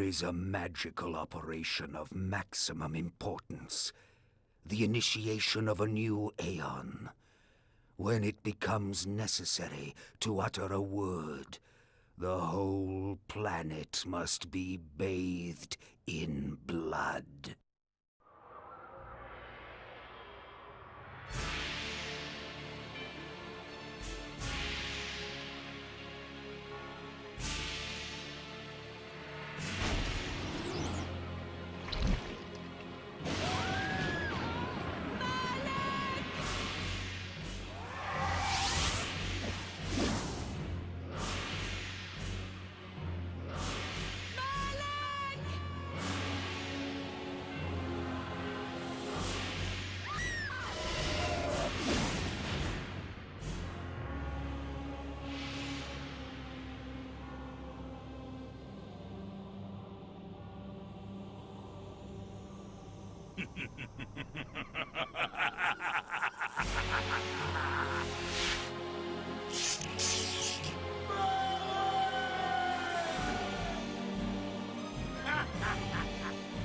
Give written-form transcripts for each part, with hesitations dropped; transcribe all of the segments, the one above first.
is a magical operation of maximum importance. The initiation of a new Aeon. When it becomes necessary to utter a word, the whole planet must be bathed in blood.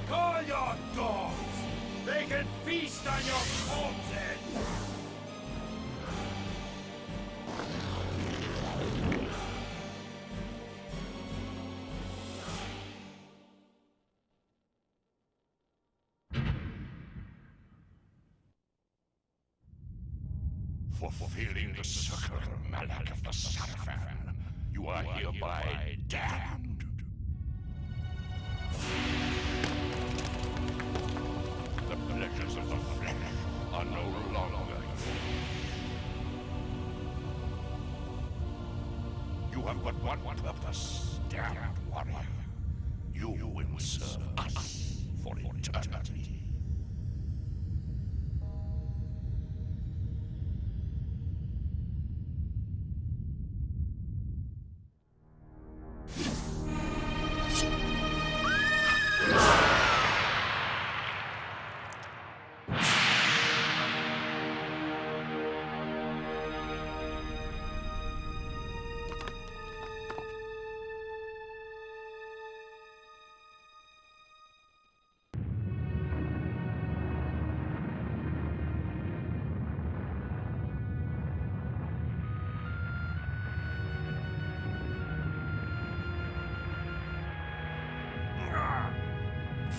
Call your dogs! They can feast on your corpses! For fulfilling the circle, Malak of the Sarafan, you are hereby damned. The pleasures of the flesh are no longer yours. You have but one purpose, damned warrior. You will serve us for eternity.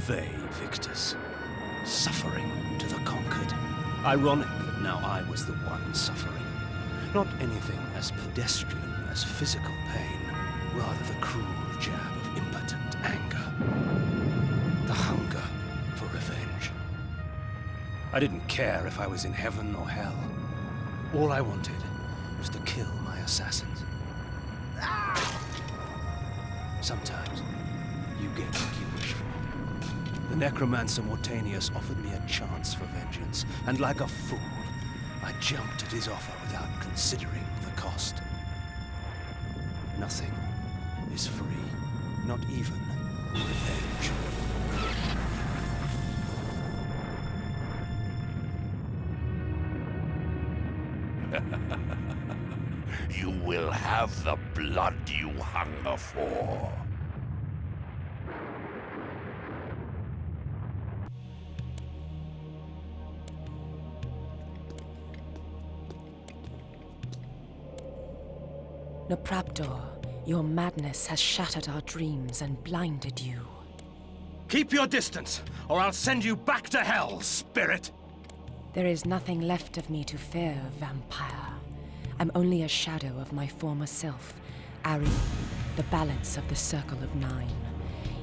They victors, suffering to the conquered. Ironic that now I was the one suffering. Not anything as pedestrian as physical pain, rather the cruel jab of impotent anger. The hunger for revenge. I didn't care if I was in heaven or hell. All I wanted was to kill my assassins. Sometimes you get what you wish for. The necromancer Mortanius offered me a chance for vengeance, and like a fool, I jumped at his offer without considering the cost. Nothing is free, not even revenge. You will have the blood you hunger for. Nopraptor, your madness has shattered our dreams and blinded you. Keep your distance, or I'll send you back to hell, spirit! There is nothing left of me to fear, vampire. I'm only a shadow of my former self, Ari, the balance of the Circle of Nine.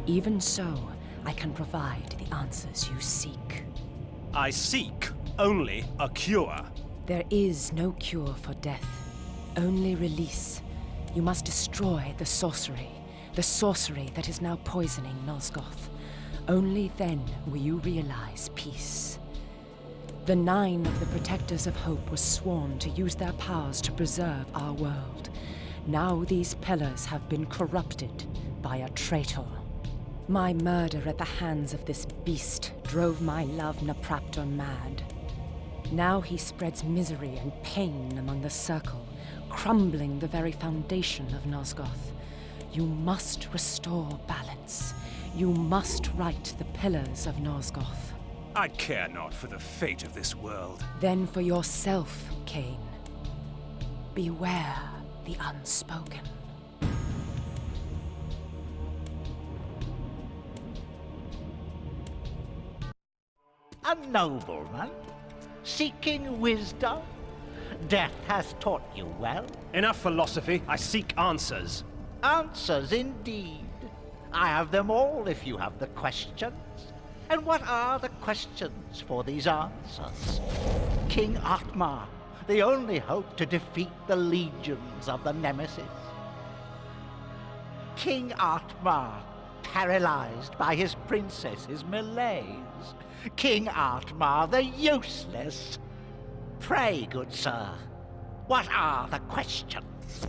Even so, I can provide the answers you seek. I seek only a cure. There is no cure for death, only release. You must destroy the sorcery that is now poisoning Nosgoth. Only then will you realize peace. The 9 of the Protectors of Hope were sworn to use their powers to preserve our world. Now these pillars have been corrupted by a traitor. My murder at the hands of this beast drove my love Nopraptor mad. Now he spreads misery and pain among the Circle, crumbling the very foundation of Nosgoth. You must restore balance. You must right the pillars of Nosgoth. I care not for the fate of this world. Then for yourself, Cain. Beware the unspoken. A nobleman? Seeking wisdom? Death has taught you well. Enough philosophy. I seek answers. Answers indeed. I have them all if you have the questions. And what are the questions for these answers? King Atmar, the only hope to defeat the legions of the Nemesis. King Atmar, paralyzed by his princess's malaise. King Atmar, the useless. Pray, good sir, what are the questions?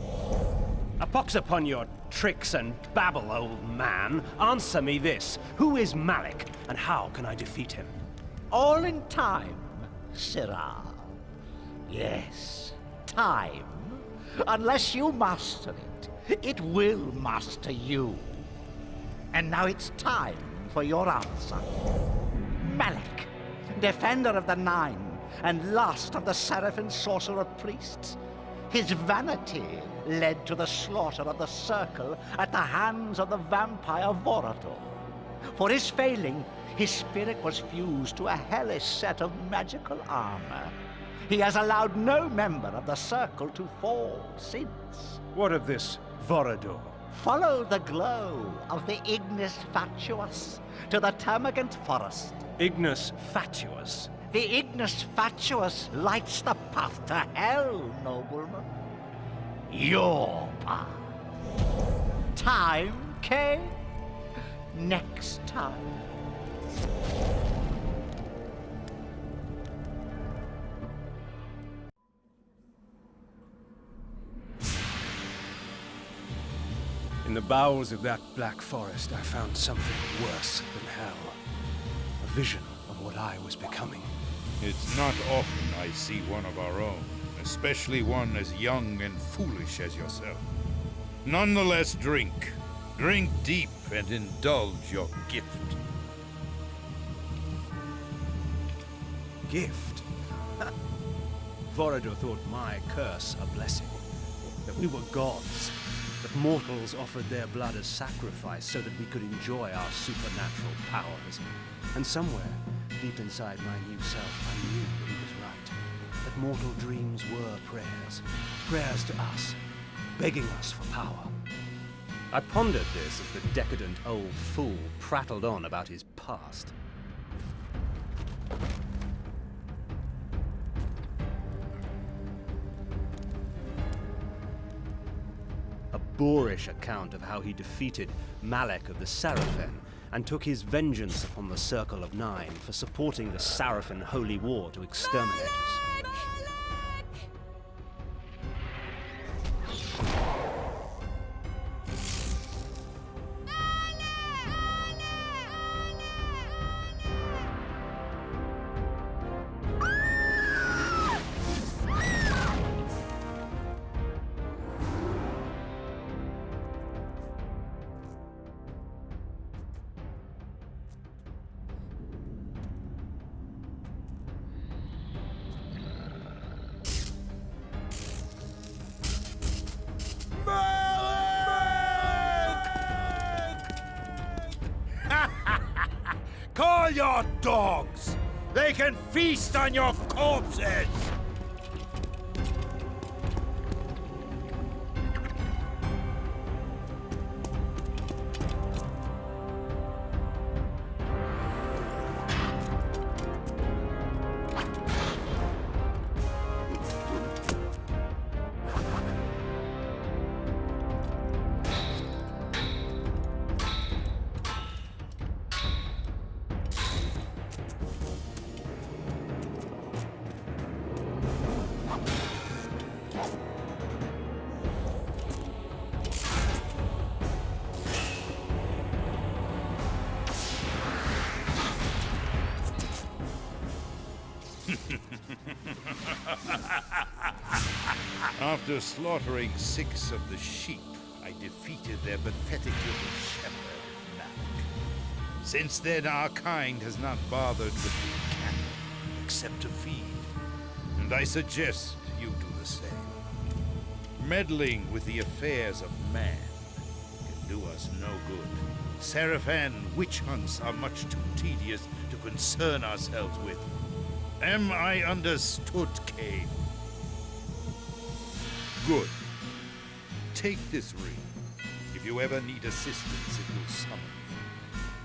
A pox upon your tricks and babble, old man. Answer me this. Who is Malik, and how can I defeat him? All in time, Sirrah. Yes, time. Unless you master it, it will master you. And now it's time for your answer. Malik, defender of the Nine, and last of the Seraphim sorcerer priests. His vanity led to the slaughter of the Circle at the hands of the vampire Vorador. For his failing, his spirit was fused to a hellish set of magical armor. He has allowed no member of the Circle to fall since. What of this Vorador? Follow the glow of the Ignis Fatuus to the Termagant Forest. Ignis Fatuus? The Ignis Fatuus lights the path to hell, nobleman. Your path. Time, Cain? Next time. In the bowels of that black forest, I found something worse than hell. A vision of what I was becoming. It's not often I see one of our own, especially one as young and foolish as yourself. Nonetheless, drink. Drink deep and indulge your gift. Gift? Vorador thought my curse a blessing. That we were gods. That mortals offered their blood as sacrifice so that we could enjoy our supernatural powers. And somewhere, deep inside my new self, I knew he was right. That mortal dreams were prayers. Prayers to us, begging us for power. I pondered this as the decadent old fool prattled on about his past. A boorish account of how he defeated Malek of the Seraphim and took his vengeance upon the Circle of Nine for supporting the Seraphim Holy War to exterminate us. Call your dogs! They can feast on your corpses! After slaughtering 6 of the sheep, I defeated their pathetic little shepherd, Malak. Since then, our kind has not bothered with the cattle, except to feed. And I suggest you do the same. Meddling with the affairs of man can do us no good. Seraphan witch hunts are much too tedious to concern ourselves with. Am I understood, Cain? Good. Take this ring. If you ever need assistance, it will summon you.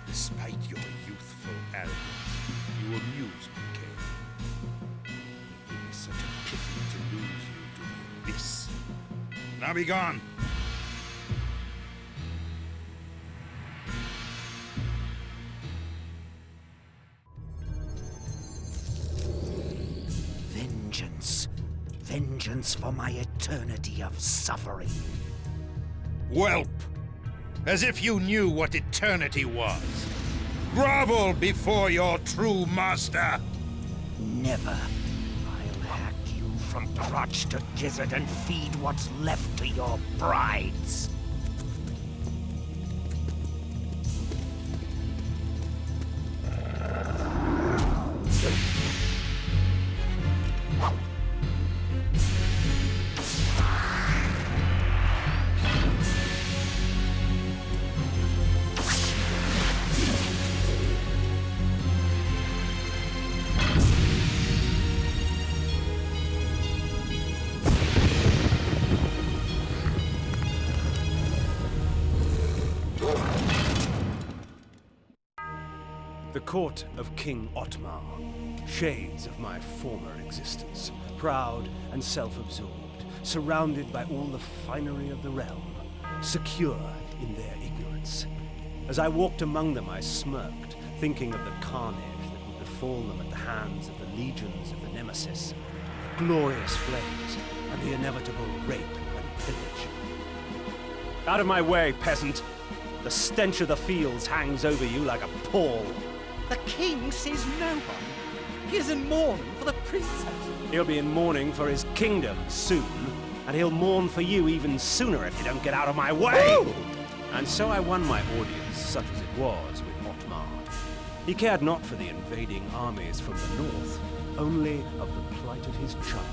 Despite your youthful arrogance, you amuse me, Cain. It would be such a pity to lose you to the abyss. Now be gone! Vengeance. Vengeance for my eternity of suffering. Whelp! As if you knew what eternity was. Grovel before your true master! Never. I'll hack you from crotch to gizzard and feed what's left to your brides. The court of King Otmar, shades of my former existence, proud and self-absorbed, surrounded by all the finery of the realm, secure in their ignorance. As I walked among them, I smirked, thinking of the carnage that would befall them at the hands of the legions of the Nemesis, the glorious flames, and the inevitable rape and pillage. Out of my way, peasant! The stench of the fields hangs over you like a pall. The king sees no one. He is in mourning for the princess. He'll be in mourning for his kingdom soon, and he'll mourn for you even sooner if you don't get out of my way! Ooh! And so I won my audience, such as it was, with Otmar. He cared not for the invading armies from the north, only of the plight of his child.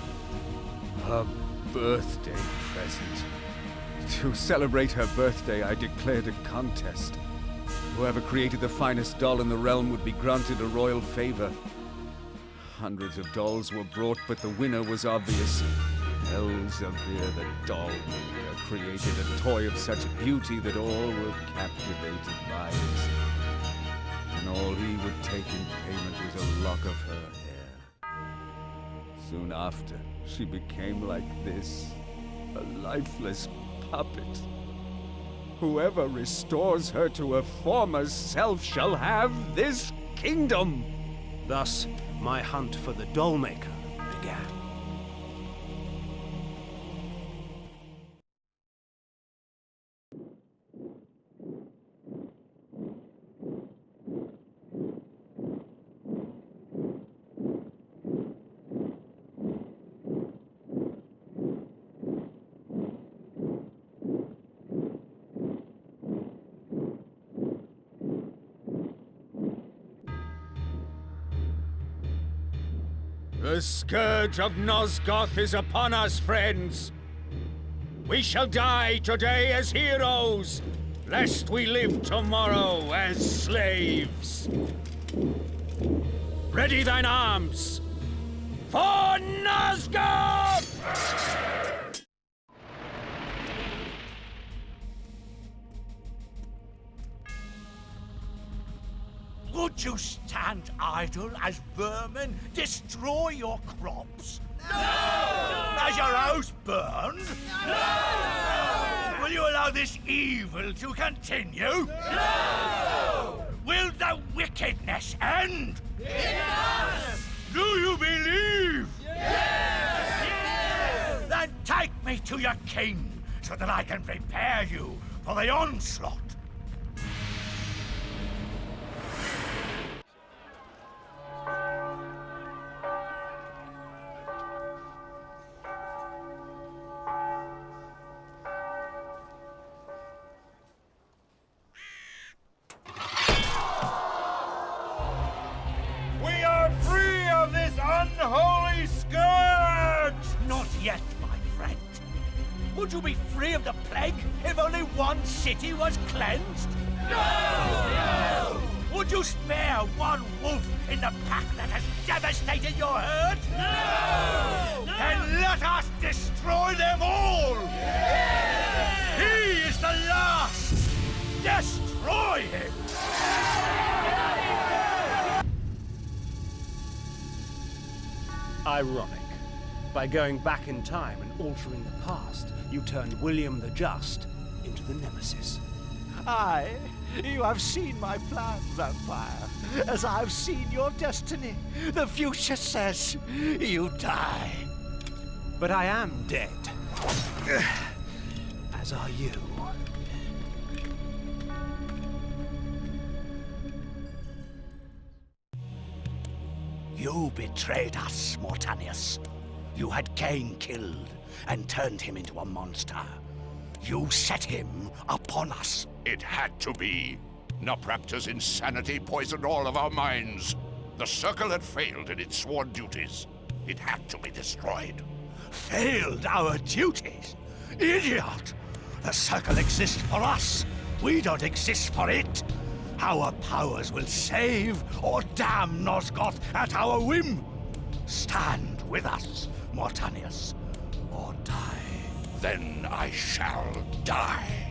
A birthday present. To celebrate her birthday, I declared a contest. Whoever created the finest doll in the realm would be granted a royal favor. Hundreds of dolls were brought, but the winner was obvious. Elzevir, the doll maker, created a toy of such beauty that all were captivated by it. And all he would take in payment was a lock of her hair. Soon after, she became like this, a lifeless puppet. Whoever restores her to her former self shall have this kingdom! Thus, my hunt for the doll maker began. The scourge of Nosgoth is upon us, friends. We shall die today as heroes, lest we live tomorrow as slaves. Ready thine arms for Nosgoth! Would you stand idle as vermin destroy your crops? No! As your house burned? No! Will you allow this evil to continue? No! Will the wickedness end? Yes! Do you believe? Yes! Yes! Then take me to your king so that I can prepare you for the onslaught. yet, my friend. Would you be free of the plague if only one city was cleansed? No! Would you spare one wolf in the pack that has devastated your herd? No! Then let us destroy them all! Yeah! He is the last! Destroy him! Ironic. By going back in time and altering the past, you turned William the Just into the Nemesis. Aye, you have seen my plan, vampire, as I've seen your destiny. The future says you die. But I am dead. As are you. You betrayed us, Mortanius. You had Cain killed and turned him into a monster. You set him upon us. It had to be. Nopraptor's insanity poisoned all of our minds. The Circle had failed in its sworn duties. It had to be destroyed. Failed our duties? Idiot! The Circle exists for us. We don't exist for it. Our powers will save or damn Nosgoth at our whim. Stand with us, Mortanius, or die. Then I shall die.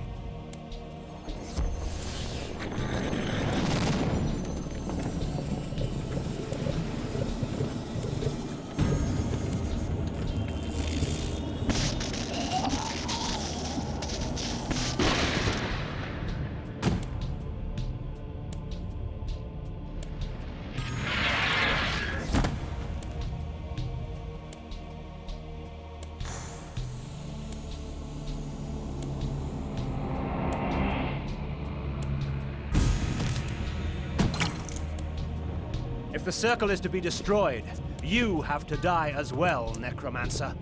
If the Circle is to be destroyed, you have to die as well, Necromancer.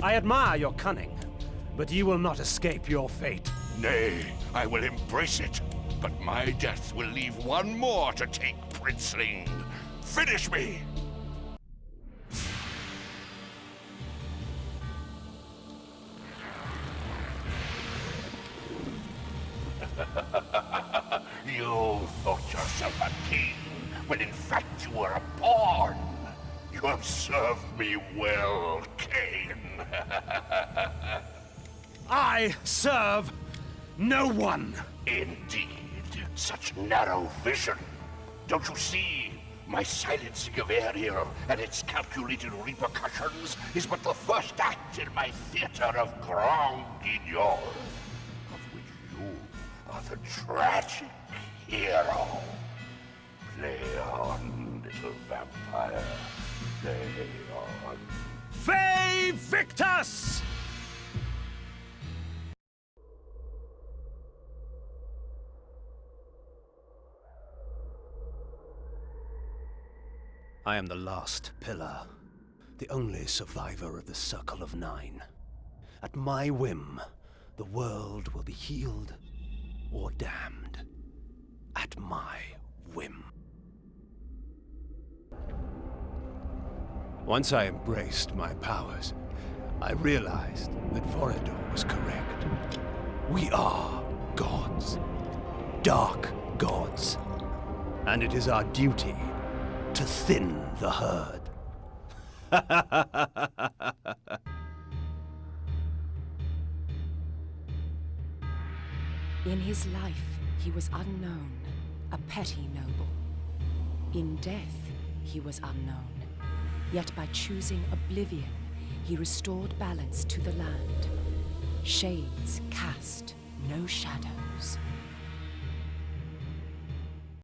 I admire your cunning, but you will not escape your fate. Nay, I will embrace it. But my death will leave one more to take, Princeling. Finish me! You thought yourself a king, when in fact you were a pawn. You have served me well, Cain. I serve no one. Indeed, such narrow vision. Don't you see? My silencing of Ariel and its calculated repercussions is but the first act in my theater of Grand Guignol, of which you are the tragic hero. Play on, little vampire. Play on. Fey Victus! I am the last pillar, the only survivor of the Circle of Nine. At my whim, the world will be healed or damned. At my whim. Once I embraced my powers, I realized that Vorador was correct. We are gods. Dark gods. And it is our duty to thin the herd. In his life, he was unknown, a petty noble. In death, he was unknown. Yet by choosing oblivion, he restored balance to the land. Shades cast no shadows.